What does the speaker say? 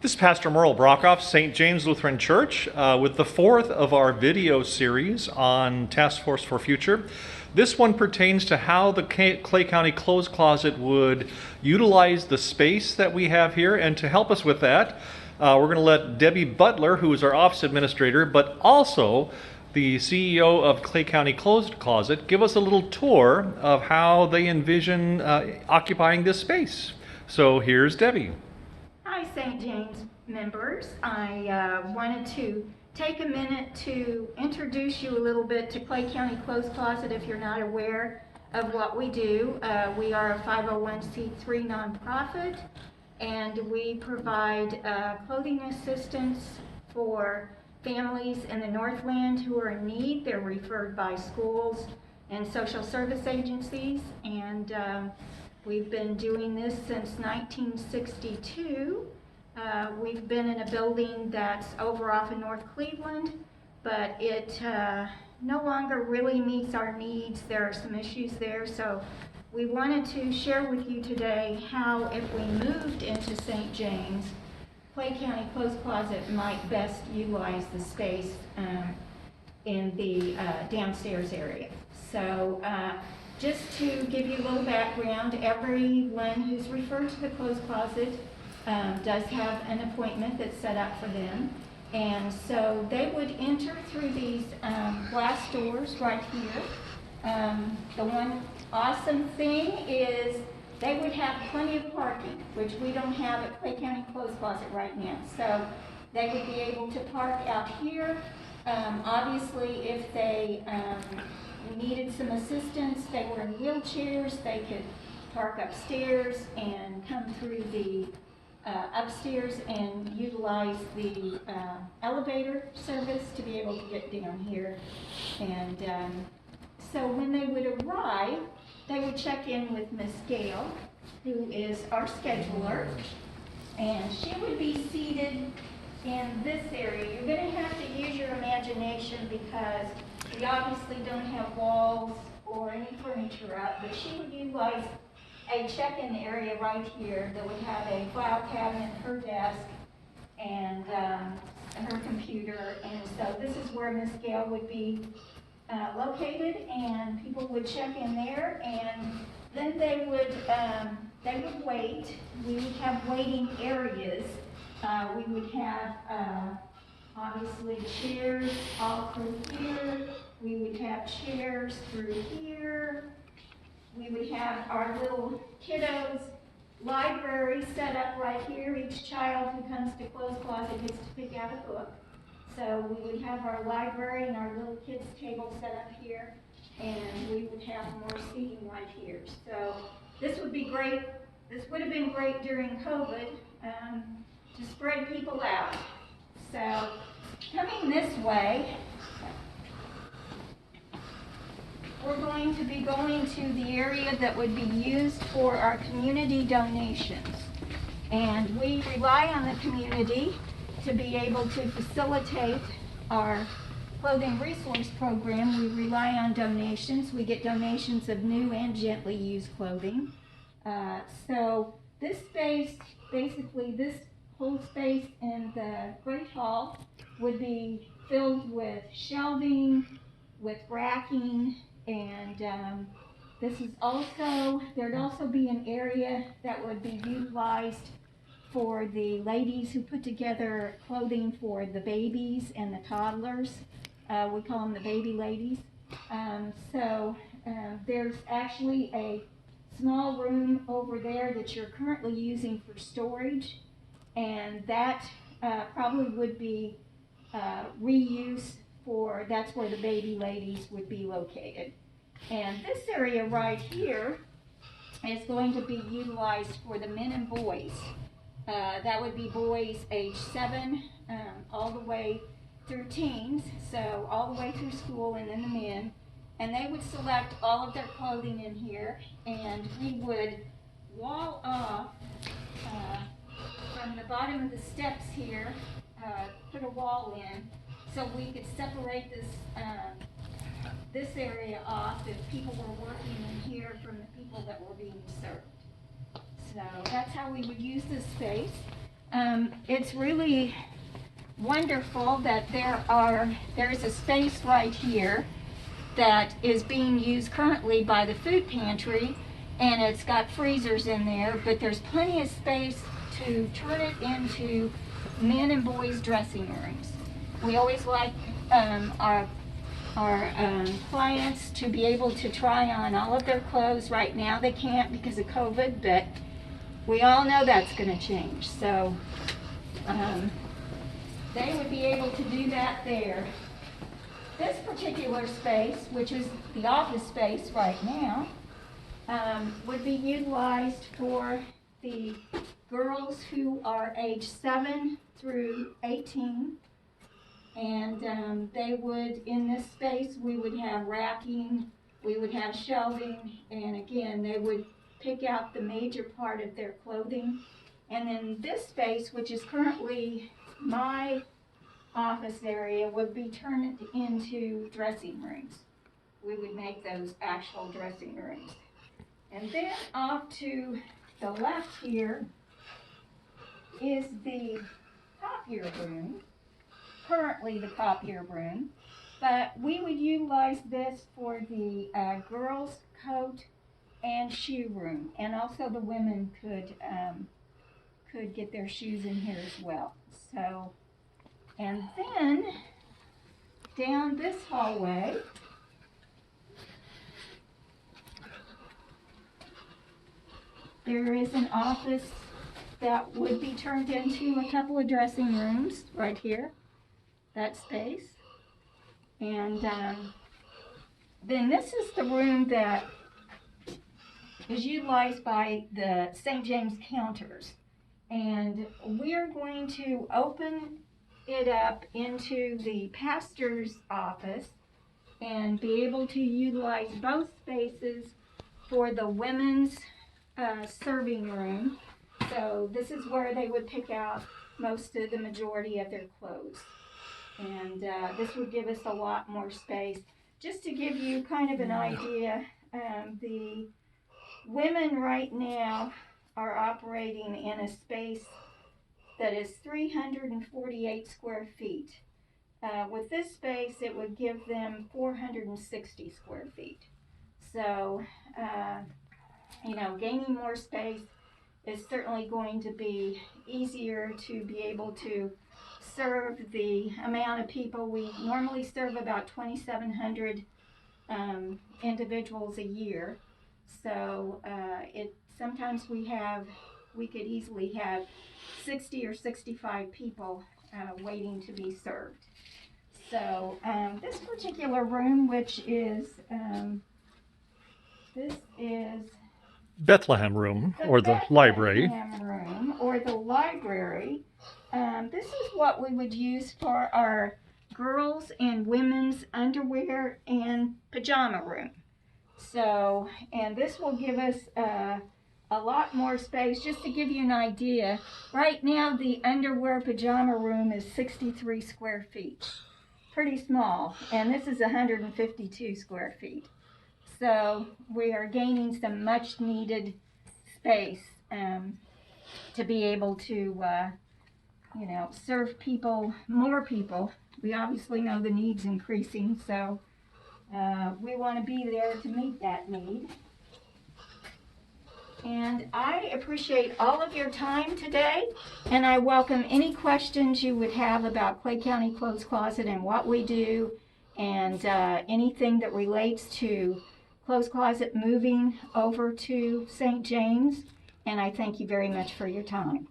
This is Pastor Merle Brockhoff, St. James Lutheran Church, with the fourth of our video series on Task Force for Future. This one pertains to how the Clay County Clothes Closet would utilize the space that we have here. And to help us with that, we're going to let Debbie Butler, who is our office administrator, but also the CEO of Clay County Clothes Closet, give us a little tour of how they envision occupying this space. So here's Debbie. Hi, St. James members. I wanted to take a minute to introduce you a little bit to Clay County Clothes Closet if you're not aware of what we do. We are a 501c3 nonprofit, and we provide clothing assistance for families in the Northland who are in need. They're referred by schools and social service agencies, and we've been doing this since 1962. We've been in a building that's over off of North Cleveland, but it no longer really meets our needs. There are some issues there, so we wanted to share with you today how, if we moved into St. James, Clay County Clothes Closet might best utilize the space in the downstairs area. So just to give you a little background, everyone who's referred to the clothes closet does have an appointment that's set up for them. And so they would enter through these glass doors right here. The one awesome thing is they would have plenty of parking, which we don't have at Clay County Clothes Closet right now. So they would be able to park out here. Obviously, if they needed some assistance, they were in wheelchairs, they could park upstairs and come through the upstairs and utilize the elevator service to be able to get down here. And so when they would arrive, they would check in with Miss Gail, who is our scheduler, and she would be seated in this area. You're going to have to use your imagination because we obviously don't have walls or any furniture up, but she would utilize a check-in area right here that would have a file cabinet, her desk, and her computer. And so this is where Miss Gail would be located, and people would check in there, and then they would wait. We would have waiting areas. We would have obviously chairs all through here. We would have chairs through here. We would have our little kiddos library set up right here. Each child who comes to Clothes Closet gets to pick out a book. So we would have our library and our little kids table set up here, and we would have more seating right here. So this would be great. This would have been great during COVID to spread people out. So coming this way, we're going to be going to the area that would be used for our community donations. And we rely on the community to be able to facilitate our clothing resource program. We rely on donations. We get donations of new and gently used clothing. So this space, basically this whole space in the Great Hall would be filled with shelving, with racking, and there'd also be an area that would be utilized for the ladies who put together clothing for the babies and the toddlers. We call them the baby ladies. There's actually a small room over there that you're currently using for storage, and that probably would be reused for, that's where the baby ladies would be located. And this area right here is going to be utilized for the men and boys. That would be boys age 7 all the way through teens, so all the way through school, and then the men. And they would select all of their clothing in here, and we would wall off from the bottom of the steps here, put a wall in, so we could separate this area off if people were working in here from the people that were being served. So that's how we would use this space. It's really wonderful that there's a space right here that is being used currently by the food pantry, and it's got freezers in there, but there's plenty of space to turn it into men and boys dressing rooms. We always like our clients to be able to try on all of their clothes. Right now they can't because of COVID, but we all know that's going to change. So they would be able to do that there. This particular space, which is the office space right now, would be utilized for the girls who are age 7 through 18. And they would, in this space, we would have racking, we would have shelving, and again, they would pick out the major part of their clothing. And then this space, which is currently my office area, would be turned into dressing rooms. We would make those actual dressing rooms. And then off to the left here is the copier room, currently the copier room, but we would utilize this for the girls' coat and shoe room, and also the women could get their shoes in here as well. So, and then down this hallway there is an office that would be turned into a couple of dressing rooms right here, that space. And then this is the room that is utilized by the St. James counters. And we're going to open it up into the pastor's office and be able to utilize both spaces for the women's serving room. So this is where they would pick out most of the majority of their clothes. And this would give us a lot more space. Just to give you kind of an idea, the women right now are operating in a space that is 348 square feet. With this space, it would give them 460 square feet. So, you know, gaining more space is certainly going to be easier to be able to serve the amount of people. We normally serve about 2,700 individuals a year. So sometimes we could easily have 60 or 65 people waiting to be served. So this particular room, which is, this is Bethlehem room, or the library. Bethlehem room, or the library. This is what we would use for our girls and women's underwear and pajama room. So, and this will give us a lot more space. Just to give you an idea, right now the underwear pajama room is 63 square feet. Pretty small, and this is 152 square feet. So we are gaining some much needed space to be able to, you know, serve people, more people. We obviously know the need's increasing, so we want to be there to meet that need. And I appreciate all of your time today, and I welcome any questions you would have about Clay County Clothes Closet and what we do, and anything that relates to Clothes Closet moving over to St. James. And I thank you very much for your time.